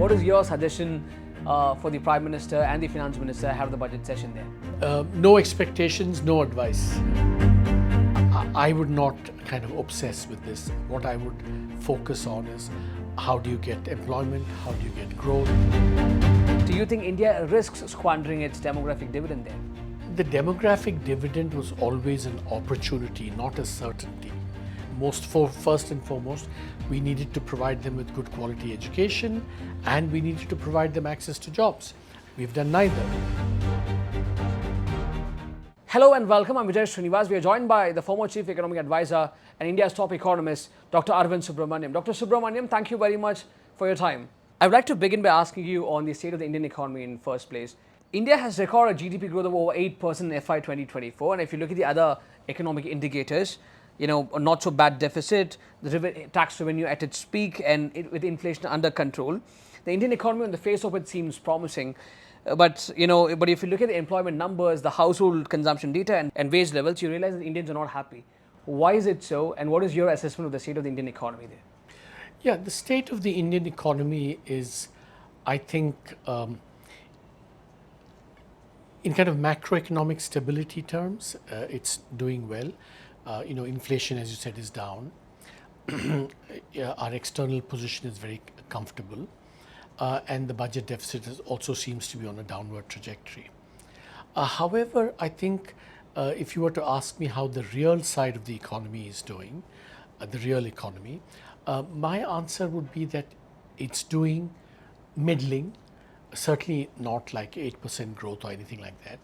What is your suggestion for the Prime Minister and the Finance Minister ahead of the budget session there? No expectations, no advice. I would not kind of obsess with this. What I would focus on is how do you get employment, how do you get growth. Do you think India risks squandering its demographic dividend there? The demographic dividend was always an opportunity, not a certainty. First and foremost, we needed to provide them with good quality education and we needed to provide them access to jobs. We've done neither. Hello and welcome. I'm Vijay Srinivas. We are joined by the former Chief Economic Advisor and India's top economist, Dr. Arvind Subramanian. Dr. Subramanian, thank you very much for your time. I would like to begin by asking you on the state of the Indian economy in first place. India has recorded GDP growth of over 8% in FY 2024, and if you look at the other economic indicators, a not so bad deficit, the tax revenue at its peak, and with inflation under control, the Indian economy on the face of it seems promising. But if you look at the employment numbers, the household consumption data and wage levels, you realize that Indians are not happy. Why is it so, and what is your assessment of the state of the Indian economy there? Yeah, the state of the Indian economy is, I think, in kind of macroeconomic stability terms, it's doing well. Inflation, as you said, is down. Our external position is very comfortable. And the budget deficit also seems to be on a downward trajectory. However, I think if you were to ask me how the real side of the economy is doing, the real economy, my answer would be that it's doing middling, certainly not like 8% growth or anything like that,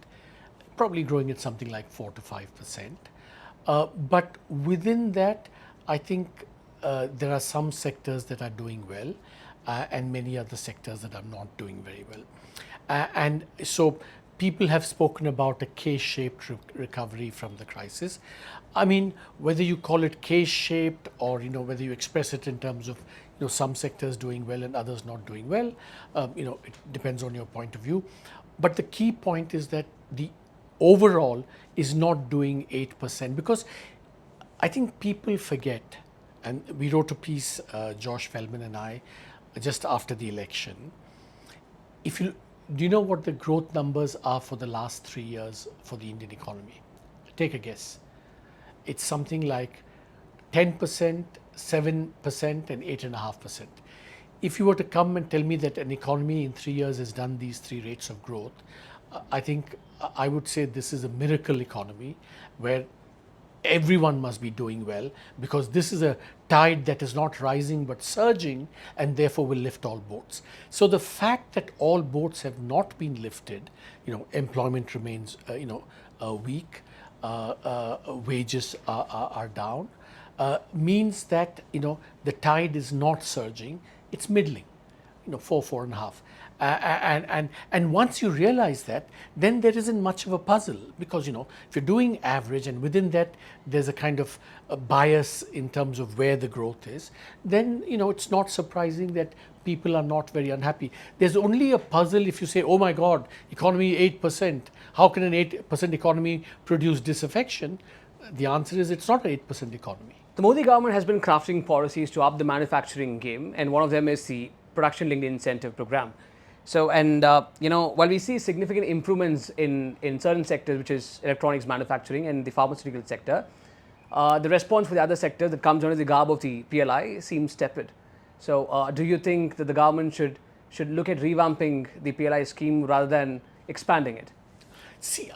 probably growing at something like 4 to 5%. But within that, I think there are some sectors that are doing well and many other sectors that are not doing very well. And so people have spoken about a K-shaped recovery from the crisis. I mean, whether you call it K-shaped or, whether you express it in terms of, some sectors doing well and others not doing well, it depends on your point of view. But the key point is that the overall is not doing 8% because I think people forget, and we wrote a piece, Josh Feldman and I, just after the election. Do you know what the growth numbers are for the last 3 years for the Indian economy? Take a guess. It's something like 10%, 7% and 8.5%. If you were to come and tell me that an economy in 3 years has done these 3 rates of growth, I think I would say this is a miracle economy where everyone must be doing well because this is a tide that is not rising but surging and therefore will lift all boats. So the fact that all boats have not been lifted, employment remains weak, wages are down, means that the tide is not surging, it's middling, 4.5. And once you realize that, then there isn't much of a puzzle because, if you're doing average and within that there's a kind of a bias in terms of where the growth is, then, it's not surprising that people are not very unhappy. There's only a puzzle if you say, oh my God, economy 8%, how can an 8% economy produce disaffection? The answer is it's not an 8% economy. The Modi government has been crafting policies to up the manufacturing game, and one of them is the production-linked incentive program. So, while we see significant improvements in certain sectors, which is electronics manufacturing and the pharmaceutical sector, the response for the other sector that comes under the garb of the PLI seems tepid. So, do you think that the government should look at revamping the PLI scheme rather than expanding it? See,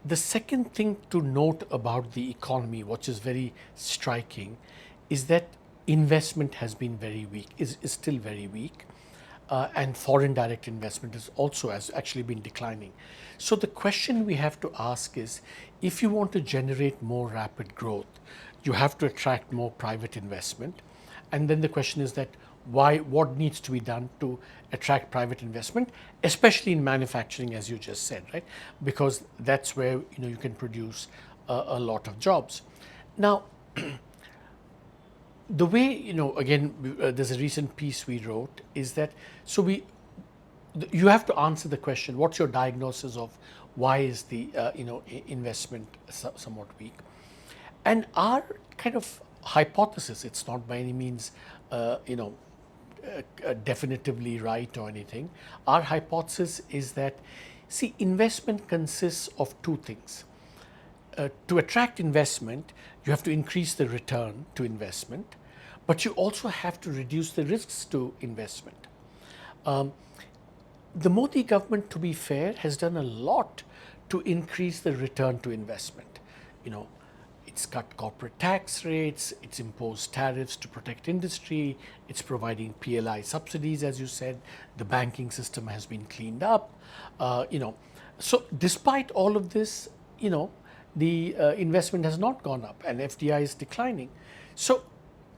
the second thing to note about the economy, which is very striking, is that investment has been very weak, is still very weak, and foreign direct investment has actually been declining. So the question we have to ask is, if you want to generate more rapid growth, you have to attract more private investment. And then the question is that what needs to be done to attract private investment, especially in manufacturing, as you just said, right? Because that's where you can produce a lot of jobs. Now, the way, again, there's a recent piece we wrote is that, you have to answer the question, what's your diagnosis of why is the, investment somewhat weak? And our kind of hypothesis, it's not by any means you know, definitively right or anything. Our hypothesis is that, see, investment consists of two things. To attract investment, you have to increase the return to investment, but you also have to reduce the risks to investment. The Modi government, to be fair, has done a lot to increase the return to investment. You know, it's cut corporate tax rates, it's imposed tariffs to protect industry, it's providing PLI subsidies, as you said, the banking system has been cleaned up. You know, so despite all of this, you know, the investment has not gone up and FDI is declining. So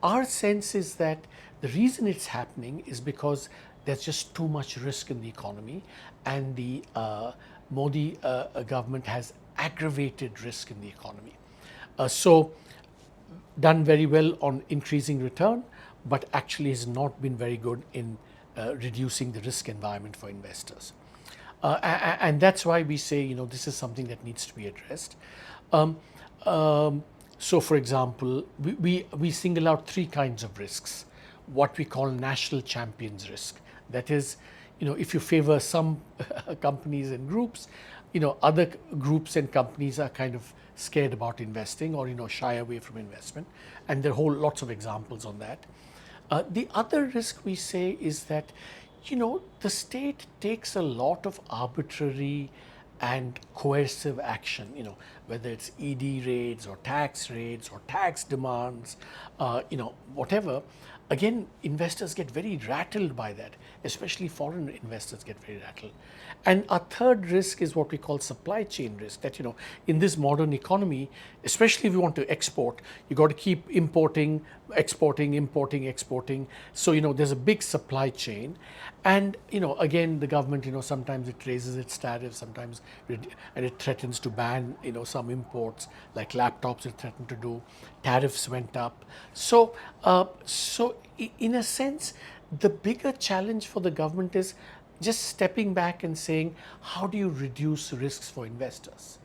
our sense is that the reason it's happening is because there's just too much risk in the economy, and the Modi government has aggravated risk in the economy. So done very well on increasing return, but actually has not been very good in reducing the risk environment for investors. And that's why we say, you know, this is something that needs to be addressed. So for example, we single out three kinds of risks, what we call national champions risk. That is, you know, if you favor some companies and groups, you know, other groups and companies are kind of scared about investing or, you know, shy away from investment. And there are lots of examples on that. The other risk we say is that, you know, the state takes a lot of arbitrary and coercive action, you know, whether it's ED raids or tax demands, you know, whatever. Again, investors get very rattled by that, especially foreign investors get very rattled. And our third risk is what we call supply chain risk, that, you know, in this modern economy, especially if you want to export, you got to keep importing, exporting. So, you know, there's a big supply chain. And, you know, again, the government, you know, sometimes it raises its tariffs, sometimes and it threatens to ban, you know, some imports, like laptops it threatened to do. Tariffs went up. So, in a sense, the bigger challenge for the government is just stepping back and saying, how do you reduce risks for investors?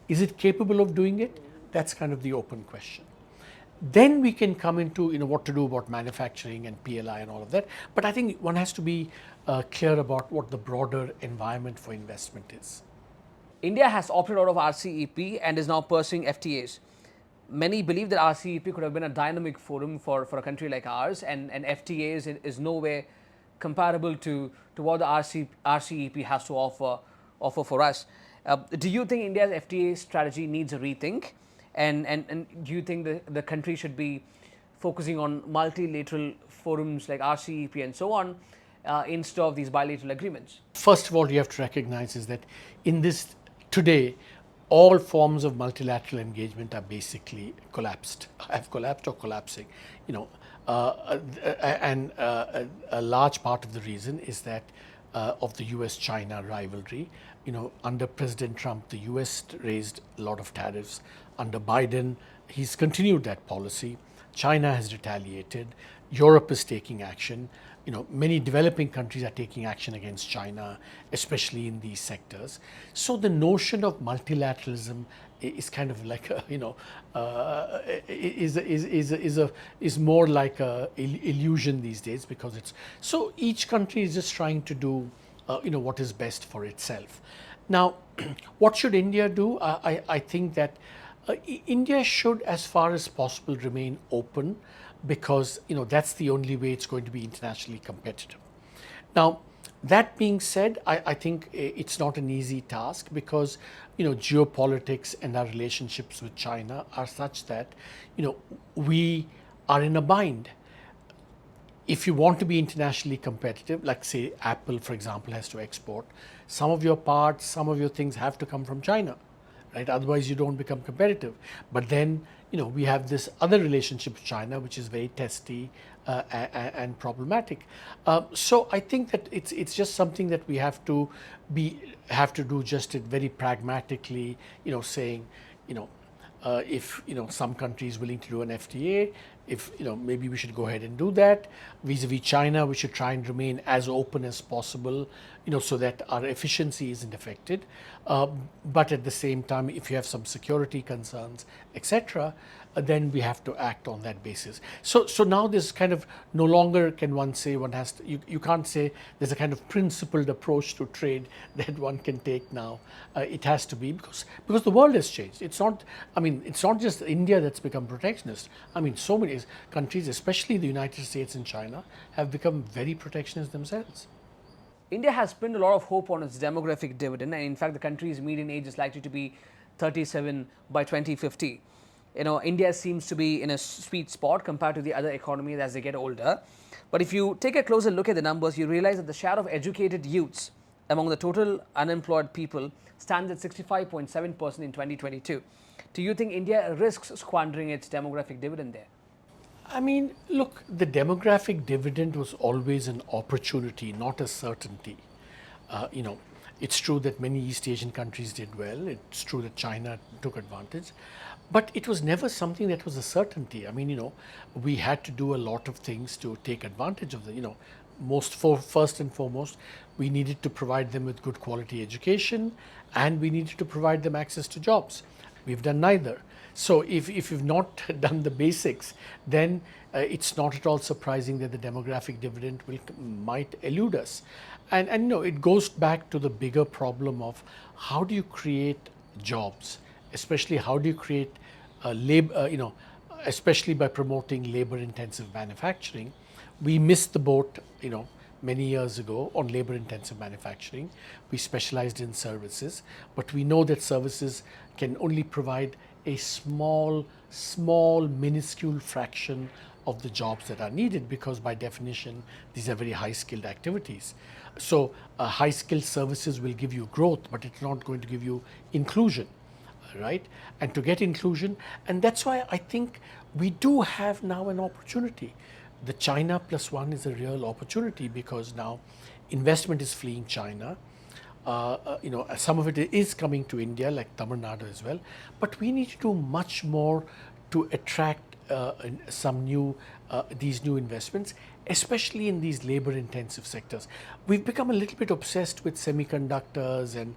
Is it capable of doing it? That's kind of the open question. Then we can come into, you know, what to do about manufacturing and PLI and all of that. But I think one has to be clear about what the broader environment for investment is. India has opted out of RCEP and is now pursuing FTAs. Many believe that RCEP could have been a dynamic forum for a country like ours, and FTAs is no way comparable to what the RCEP has to offer for us. Do you think India's FTA strategy needs a rethink? And do you think the country should be focusing on multilateral forums like RCEP and so on instead of these bilateral agreements? First of all, you have to recognize is that in this today, all forms of multilateral engagement are basically have collapsed or collapsing. You know, and a large part of the reason is that of the US-China rivalry. You know, under President Trump, the US raised a lot of tariffs. Under Biden, he's continued that policy. China has retaliated. Europe is taking action. You know, many developing countries are taking action against China, especially in these sectors. So the notion of multilateralism is kind of like a, you know, is more like a illusion these days, because it's so each country is just trying to do you know, what is best for itself. Now, what should India do? I think that India should, as far as possible, remain open, because, you know, that's the only way it's going to be internationally competitive. Now, that being said, I think it's not an easy task, because, you know, geopolitics and our relationships with China are such that, you know, we are in a bind. If you want to be internationally competitive, like say Apple, for example, has to export, some of your parts, some of your things have to come from China, right? Otherwise you don't become competitive. But then, you know, we have this other relationship with China, which is very testy and problematic. So I think that it's just something that we have to do just it very pragmatically, you know, saying, you know, if, you know, some country is willing to do an FTA, if, you know, maybe we should go ahead and do that. Vis-a-vis China, we should try and remain as open as possible, you know, so that our efficiency isn't affected. But at the same time, if you have some security concerns, etc., then we have to act on that basis. So now this kind of no longer can one say one has to, you can't say there's a kind of principled approach to trade that one can take now. It has to be because the world has changed. It's not, I mean, it's not just India that's become protectionist. I mean, so many countries, especially the United States and China, have become very protectionist themselves. India has pinned a lot of hope on its demographic dividend, and in fact, the country's median age is likely to be 37 by 2050. India seems to be in a sweet spot compared to the other economies as they get older. But if you take a closer look at the numbers, you realize that the share of educated youths among the total unemployed people stands at 65.7% in 2022. Do you think India risks squandering its demographic dividend there? I mean, look, the demographic dividend was always an opportunity, not a certainty. It's true that many East Asian countries did well. It's true that China took advantage. But it was never something that was a certainty. I mean, we had to do a lot of things to take advantage of first and foremost, we needed to provide them with good quality education, and we needed to provide them access to jobs. We've done neither. So if you've not done the basics, then it's not at all surprising that the demographic dividend might elude us. And it goes back to the bigger problem of how do you create jobs, especially how do you create labor, especially by promoting labor-intensive manufacturing. We missed the boat, many years ago on labor-intensive manufacturing. We specialized in services, but we know that services can only provide a small, minuscule fraction of the jobs that are needed, because by definition, these are very high-skilled activities. So high-skilled services will give you growth, but it's not going to give you inclusion, right? And to get inclusion, and that's why I think we do have now an opportunity. The China plus one is a real opportunity, because now investment is fleeing China. Some of it is coming to India, like Tamil Nadu as well. But we need to do much more to attract these new investments, especially in these labor-intensive sectors. We've become a little bit obsessed with semiconductors and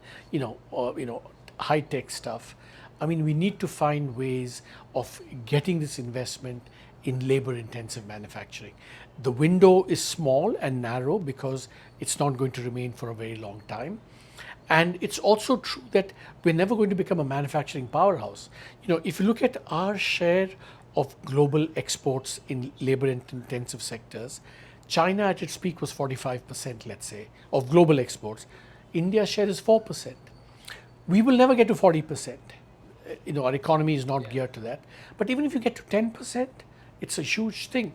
high-tech stuff. I mean, we need to find ways of getting this investment in labor-intensive manufacturing. The window is small and narrow because it's not going to remain for a very long time. And it's also true that we're never going to become a manufacturing powerhouse. If you look at our share of global exports in labor-intensive sectors, China at its peak was 45%, let's say, of global exports. India's share is 4%. We will never get to 40%. Our economy is not geared to that. But even if you get to 10%, it's a huge thing.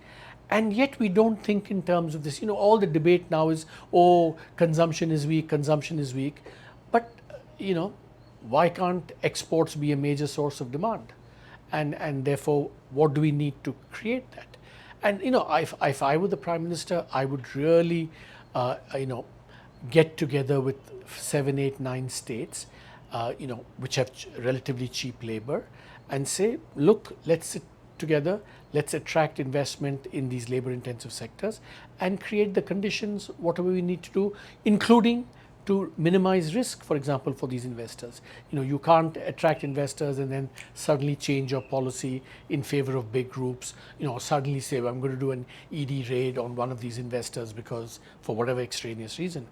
And yet we don't think in terms of this. All the debate now is, consumption is weak, consumption is weak. But, why can't exports be a major source of demand? And therefore, what do we need to create that? And, if I were the Prime Minister, I would really, get together with 7, 8, 9 states, which have relatively cheap labor, and say, look, let's sit together, let's attract investment in these labor-intensive sectors and create the conditions, whatever we need to do, including to minimize risk, for example, for these investors. You can't attract investors and then suddenly change your policy in favor of big groups, suddenly say, well, I'm going to do an ED raid on one of these investors because for whatever extraneous reason.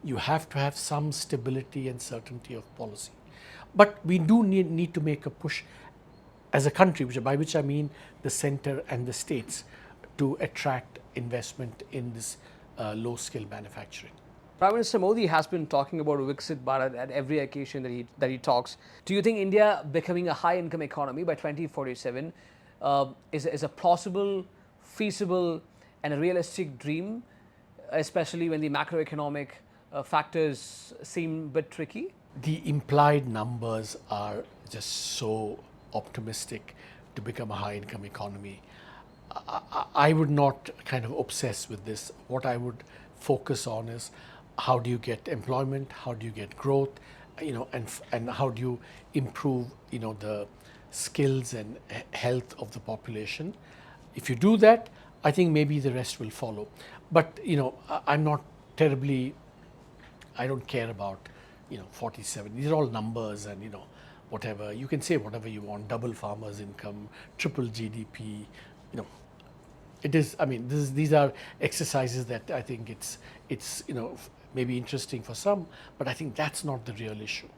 You have to have some stability and certainty of policy. But we do need to make a push as a country, by which I mean the center and the states, to attract investment in this low-skill manufacturing. Prime Minister Modi has been talking about Viksit Bharat at every occasion that he talks. Do you think India becoming a high-income economy by 2047 is a plausible, feasible, and a realistic dream, especially when the macroeconomic factors seem a bit tricky? The implied numbers are just so optimistic to become a high-income economy. I would not kind of obsess with this. What I would focus on is how do you get employment, how do you get growth, and how do you improve, the skills and health of the population. If you do that, I think maybe the rest will follow. But I'm not terribly. I don't care about 47. These are all numbers, and whatever. You can say whatever you want, double farmers' income, triple GDP, you know. It is, I mean, these are exercises that I think it's maybe interesting for some, but I think that's not the real issue.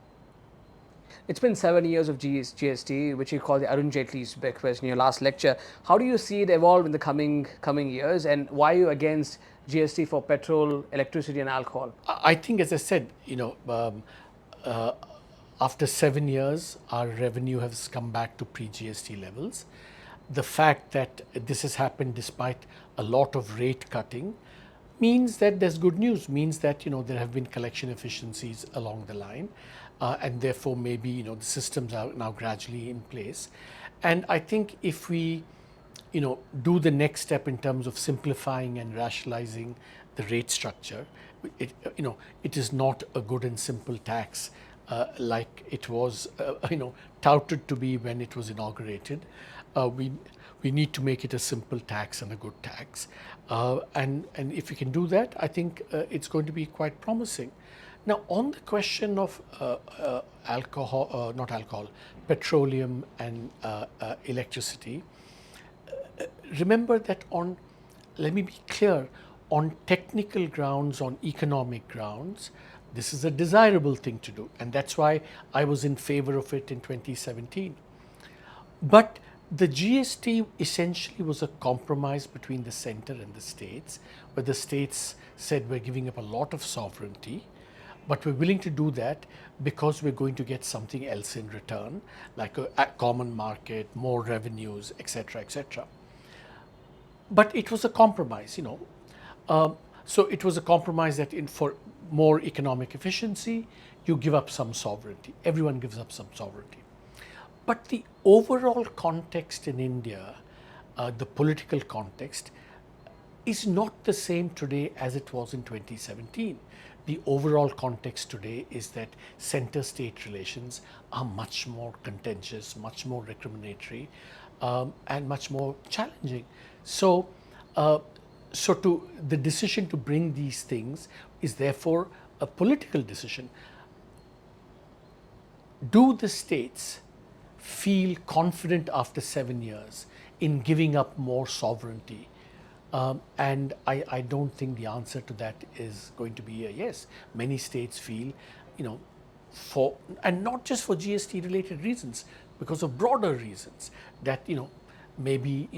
It's been 7 years of GST, which you call the Arun Jaitley's breakfast in your last lecture. How do you see it evolve in the coming years, and why are you against GST for petrol, electricity, and alcohol? I think, as I said, after 7 years, our revenue has come back to pre-GST levels. The fact that this has happened despite a lot of rate cutting means that there's good news, means that there have been collection efficiencies along the line, and therefore maybe the systems are now gradually in place. And I think if we do the next step in terms of simplifying and rationalizing the rate structure, it is not a good and simple tax like it was touted to be when it was inaugurated. We need to make it a simple tax and a good tax, and if we can do that, I think it's going to be quite promising. Now, on the question of petroleum and electricity, remember that let me be clear, on technical grounds, on economic grounds, this is a desirable thing to do, and that's why I was in favor of it in 2017. But the GST essentially was a compromise between the center and the states, where the states said we're giving up a lot of sovereignty, but we're willing to do that because we're going to get something else in return, like a common market, more revenues, etc., etc. But it was a compromise, so it was a compromise that for more economic efficiency, you give up some sovereignty. Everyone gives up some sovereignty. But the overall context in India, the political context, is not the same today as it was in 2017. The overall context today is that center-state relations are much more contentious, much more recriminatory, and much more challenging. So, the decision to bring these things is therefore a political decision. Do the states feel confident after 7 years in giving up more sovereignty? And I don't think the answer to that is going to be a yes. Many states feel, and not just for GST related reasons, because of broader reasons, that maybe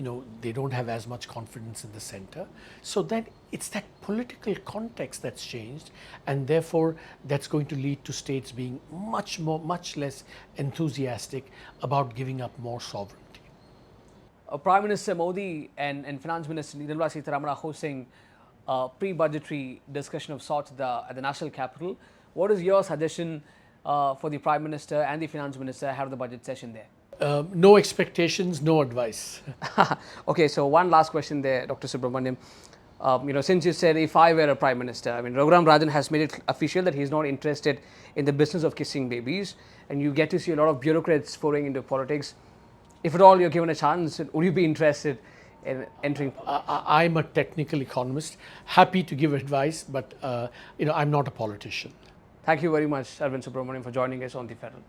they don't have as much confidence in the center. So then it's that political context that's changed, and therefore that's going to lead to states being much less enthusiastic about giving up more sovereignty. Prime Minister Modi and Finance Minister Nirmala Sitharaman are hosting a pre-budgetary discussion of sorts at the national capital. What is your suggestion for the Prime Minister and the Finance Minister ahead of the budget session there? No expectations, no advice. Okay, so one last question there, Dr. Subramanian. Since you said if I were a Prime Minister, Raghuram Rajan has made it official that he's not interested in the business of kissing babies, and you get to see a lot of bureaucrats foraying into politics. If at all you're given a chance, would you be interested in entering? I'm a technical economist, happy to give advice, but I'm not a politician. Thank you very much, Arvind Subramanian, for joining us on The Federal.